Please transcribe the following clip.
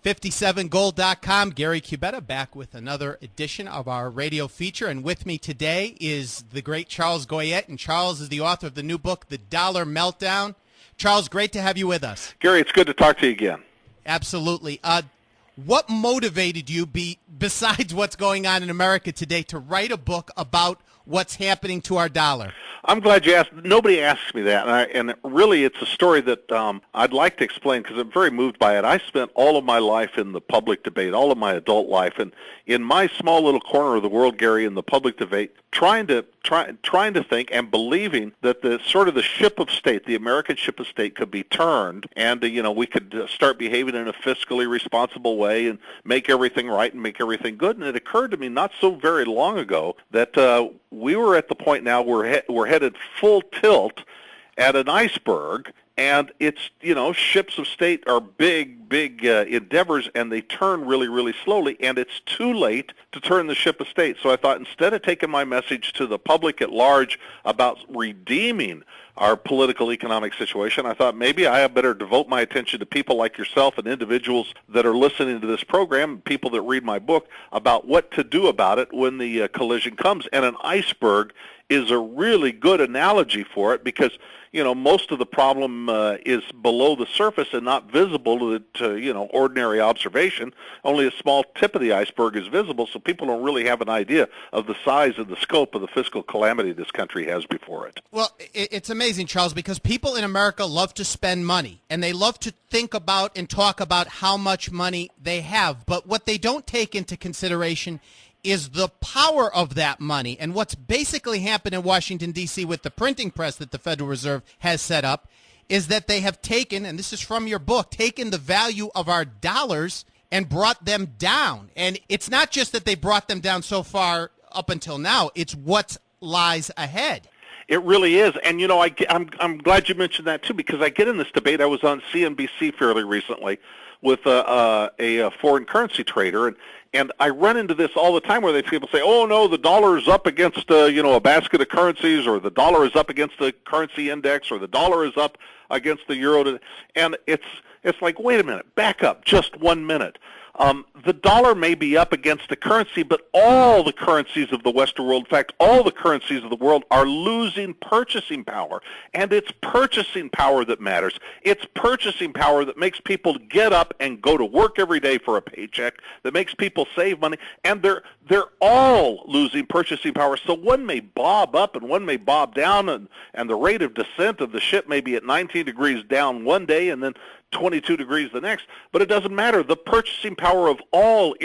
57gold.com. Gary Cubetta back with another edition of our radio feature. And with me today is the great Charles Goyette. And Charles is the author of the new book, The Dollar Meltdown. Charles, great to have you with us. Gary, it's good to talk to you again. Absolutely. What motivated you, besides what's going on in America today, to write a book about what's happening to our dollar? I'm glad you asked. Nobody asks me that, and really it's a story that I'd like to explain because I'm very moved by it. I spent all of my life in the public debate, all of my adult life, and in my small little corner of the world, Gary, in the public debate, trying to think and believing that the sort of the ship of state, the American ship of state, could be turned, and we could start behaving in a fiscally responsible way and make everything right and make everything good. And it occurred to me not so very long ago that we were at the point now we're headed full tilt at an iceberg, and it's, ships of state are big endeavors, and they turn really, really slowly, and it's too late to turn the ship of state. So I thought, instead of taking my message to the public at large about redeeming our political economic situation, I thought maybe I had better devote my attention to people like yourself and individuals that are listening to this program, people that read my book, about what to do about it when the collision comes. And an iceberg is a really good analogy for it because, most of the problem is below the surface and not visible to ordinary observation. Only a small tip of the iceberg is visible, so people don't really have an idea of the size and the scope of the fiscal calamity this country has before it. Well, it's amazing, Charles, because people in America love to spend money, and they love to think about and talk about how much money they have. But what they don't take into consideration is the power of that money. And what's basically happened in Washington, D.C. with the printing press that the Federal Reserve has set up is that they have taken, and this is from your book, taken the value of our dollars and brought them down. And it's not just that they brought them down so far up until now, it's what lies ahead. It really is. And, I'm glad you mentioned that, too, because I get in this debate. I was on CNBC fairly recently with a foreign currency trader, and I run into this all the time where people say, oh, no, the dollar is up against, a basket of currencies, or the dollar is up against the currency index, or the dollar is up against the euro. And it's like, wait a minute, back up just 1 minute. The dollar may be up against the currency, but all the currencies of the Western world, in fact, all the currencies of the world are losing purchasing power. And it's purchasing power that matters. It's purchasing power that makes people get up and go to work every day for a paycheck, that makes people save money, and they're all losing purchasing power. So one may bob up and one may bob down, and the rate of descent of the ship may be at 19 degrees down one day and then 22 degrees the next, but it doesn't matter. The purchasing power of all